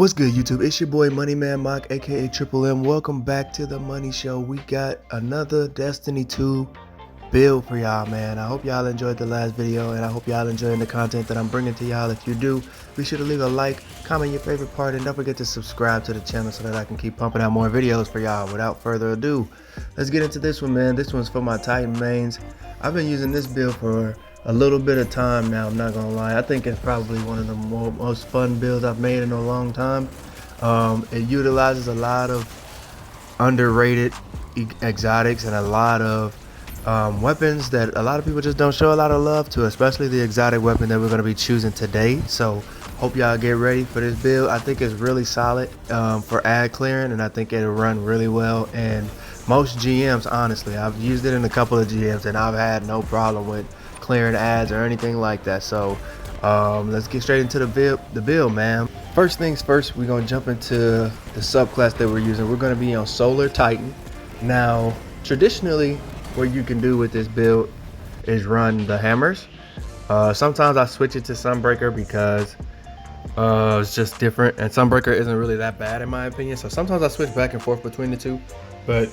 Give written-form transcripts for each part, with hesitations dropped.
What's good, YouTube? It's your boy Money Man Mock, aka Triple M. Welcome back to the Money Show. We got another Destiny 2 build for y'all, man. I hope y'all enjoyed the last video, and I hope y'all enjoying the content that I'm bringing to y'all. If you do, be sure to leave a like, comment your favorite part, and don't forget to subscribe to the channel so that I can keep pumping out more videos for y'all. Without further ado, let's get into this one, man. This one's for my Titan mains. I've been using this build for a little bit of time now, I'm not gonna lie. I think it's probably one of the most fun builds I've made in a long time. It utilizes a lot of underrated exotics and a lot of weapons that a lot of people just don't show a lot of love to, especially the exotic weapon that we're going to be choosing today. So hope y'all get ready for this build. I think it's really solid for ad clearing, and I think it'll run really well in most GMs. Honestly, I've used it in a couple of GMs and I've had no problem with clearing ads or anything like that. So let's get straight into the build, man. First things first, we're going to jump into the subclass that we're using. We're going to be on Solar Titan. Now, traditionally, what you can do with this build is run the hammers. Sometimes I switch it to Sunbreaker because it's just different, and Sunbreaker isn't really that bad in my opinion. So sometimes I switch back and forth between the two. But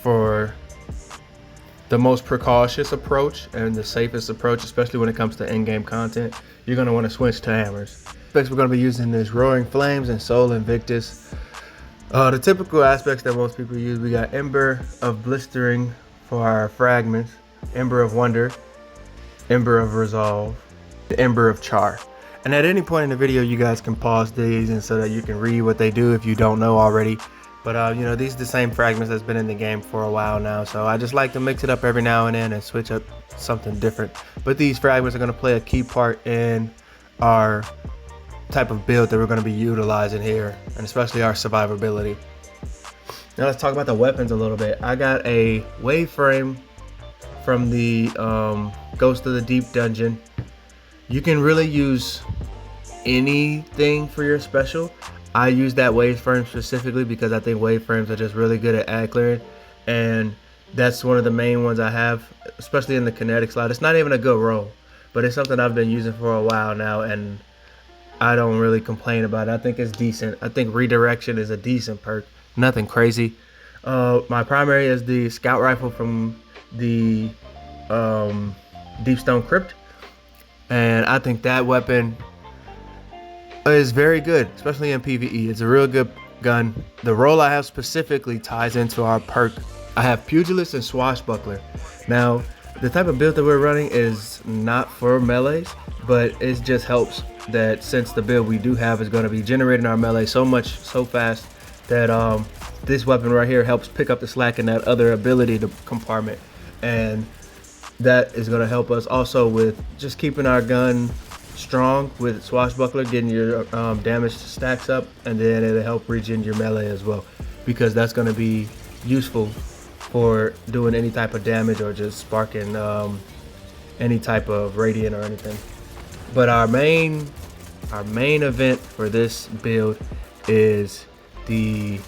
for the most precautious approach and the safest approach, especially when it comes to in-game content, you're going to want to switch to hammers. We're going to be using this Roaring Flames and Sol Invictus. The typical aspects that most people use, we got Ember of Blistering for our fragments, Ember of Wonder, Ember of Resolve, Ember of Char. And at any point in the video, you guys can pause these and so that you can read what they do if you don't know already. But you know, these are the same fragments that's been in the game for a while now, so I just like to mix it up every now and then and switch up something different. But these fragments are going to play a key part in our type of build that we're going to be utilizing here, and especially our survivability. Now let's talk about the weapons a little bit. I got a wave frame from the Ghost of the Deep dungeon. You can really use anything for your special. I use that wave frame specifically because I think wave frames are just really good at ad clearing, and that's one of the main ones I have, especially in the kinetic slot. It's not even a good roll, but it's something I've been using for a while now, and I don't really complain about it. I think it's decent. I think redirection is a decent perk, nothing crazy. My primary is the scout rifle from the Deepstone Crypt, and I think that weapon is very good, especially in PvE. It's a real good gun. The role I have specifically ties into our perk. I have Pugilist and Swashbuckler. Now, the type of build that we're running is not for melees, but it just helps that since the build we do have is going to be generating our melee so fast that this weapon right here helps pick up the slack in that other ability to compartment, and that is going to help us also with just keeping our gun strong with Swashbuckler, getting your damage stacks up, and then it'll help regen your melee as well, because that's going to be useful for doing any type of damage or just sparking any type of radiant or anything. But our main event for this build is the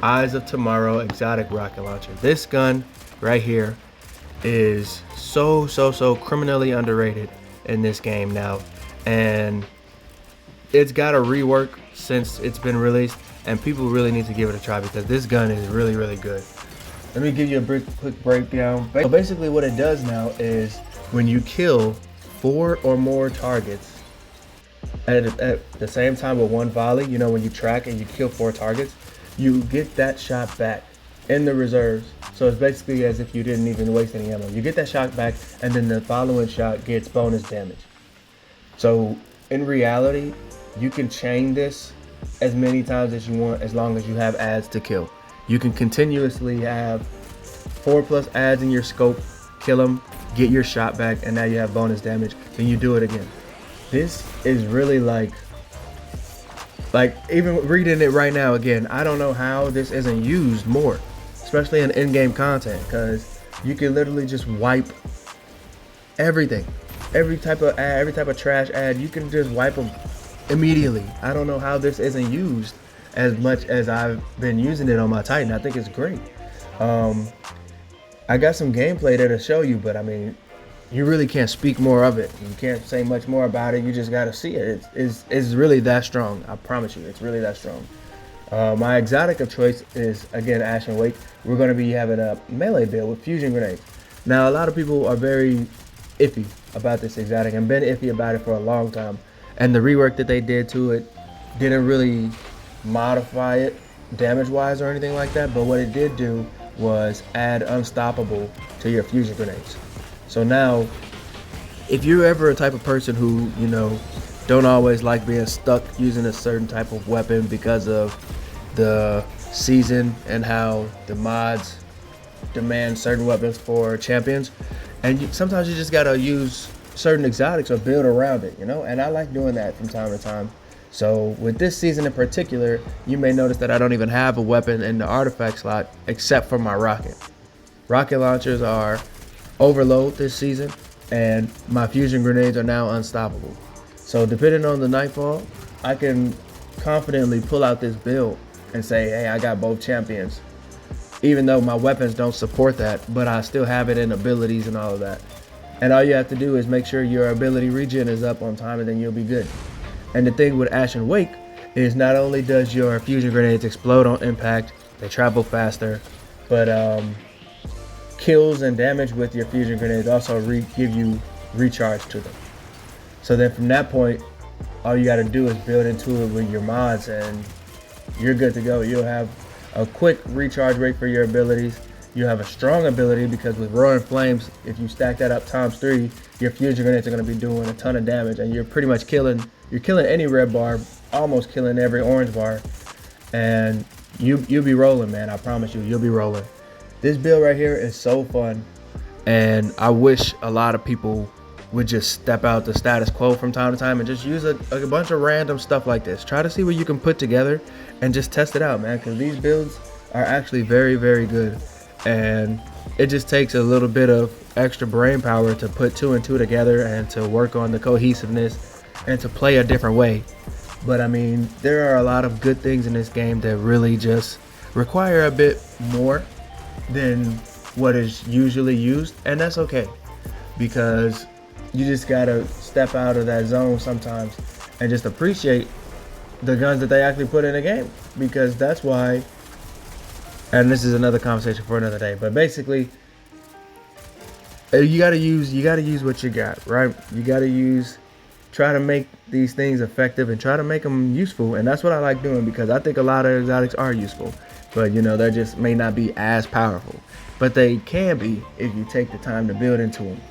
Eyes of Tomorrow exotic rocket launcher. This gun right here is so criminally underrated in this game now, and it's got a rework since it's been released, and people really need to give it a try because this gun is really good. Let me give you a quick breakdown. So basically what it does now is when you kill 4 or more targets at the same time with one volley, you know, when you track and you kill 4 targets, you get that shot back in the reserves. So it's basically as if you didn't even waste any ammo. You get that shot back, and then the following shot gets bonus damage. So in reality, you can chain this as many times as you want, as long as you have ads to kill. You can continuously have 4+ ads in your scope, kill them, get your shot back, and now you have bonus damage, then you do it again. This is really like even reading it right now again, I don't know how this isn't used more, especially in in-game content, because you can literally just wipe everything. Every type of ad, every type of trash ad, you can just wipe them immediately. I don't know how this isn't used as much as I've been using it on my Titan. I think it's great. I got some gameplay there to show you, but I mean, you really can't speak more of it. You can't say much more about it. You just got to see it. It's really that strong. I promise you, it's really that strong. My exotic of choice is, again, Ashen Wake. We're going to be having a melee build with fusion grenades. Now, a lot of people are very iffy about this exotic and been iffy about it for a long time. And the rework that they did to it didn't really modify it damage-wise or anything like that. But what it did do was add Unstoppable to your fusion grenades. So now, if you're ever a type of person who, you know, don't always like being stuck using a certain type of weapon because of the season and how the mods demand certain weapons for champions, and sometimes you just gotta use certain exotics or build around it, you know, and I like doing that from time to time. So with this season in particular, you may notice that I don't even have a weapon in the artifact slot except for my rocket launchers are overload this season, and my fusion grenades are now unstoppable. So depending on the nightfall, I can confidently pull out this build and say, hey, I got both champions. Even though my weapons don't support that, but I still have it in abilities and all of that. And all you have to do is make sure your ability regen is up on time, and then you'll be good. And the thing with Ashen Wake is not only does your fusion grenades explode on impact, they travel faster, but kills and damage with your fusion grenades also give you recharge to them. So then from that point, all you gotta do is build into it with your mods and you're good to go. You'll have a quick recharge rate for your abilities. You have a strong ability because with Roaring Flames, if you stack that up ×3, your fusion grenades are gonna be doing a ton of damage, and you're pretty much killing any red bar, almost killing every orange bar, and you'll be rolling, man. I promise you'll be rolling. This build right here is so fun, and I wish a lot of people would just step out the status quo from time to time and just use a bunch of random stuff like this. Try to see what you can put together and just test it out, man, because these builds are actually very, very good. And it just takes a little bit of extra brain power to put 2 and 2 together and to work on the cohesiveness and to play a different way. But I mean, there are a lot of good things in this game that really just require a bit more than what is usually used, and that's okay, because you just gotta step out of that zone sometimes and just appreciate the guns that they actually put in the game, because that's why, and this is another conversation for another day, but basically you gotta use what you got, right? You gotta try to make these things effective and try to make them useful, and that's what I like doing, because I think a lot of exotics are useful, but you know, they just may not be as powerful, but they can be if you take the time to build into them.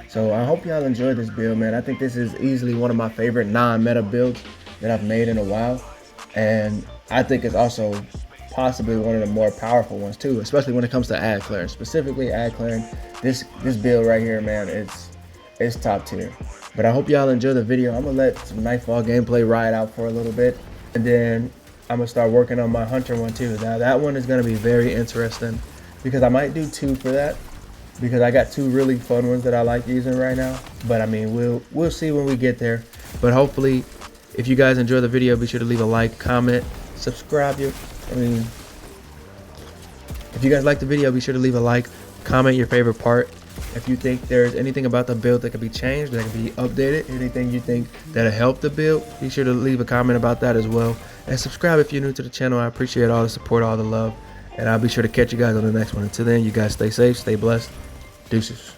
So I hope y'all enjoyed this build, man. I think this is easily one of my favorite non-meta builds that I've made in a while, and I think it's also possibly one of the more powerful ones too, especially when it comes to ad clearing. Specifically ad clearing, this build right here, man, it's top tier. But I hope y'all enjoy the video. I'm gonna let some Nightfall gameplay ride out for a little bit, and then I'm gonna start working on my Hunter one too. Now that one is gonna be very interesting, because I might do 2 for that, because I got 2 really fun ones that I like using right now. But I mean, we'll see when we get there. But hopefully, if you guys enjoy the video, be sure to leave a like, comment, subscribe. If you guys like the video, be sure to leave a like, comment your favorite part. If you think there's anything about the build that could be changed, that could be updated, anything you think that'll help the build, be sure to leave a comment about that as well. And subscribe if you're new to the channel. I appreciate all the support, all the love. And I'll be sure to catch you guys on the next one. Until then, you guys stay safe, stay blessed. Deuces.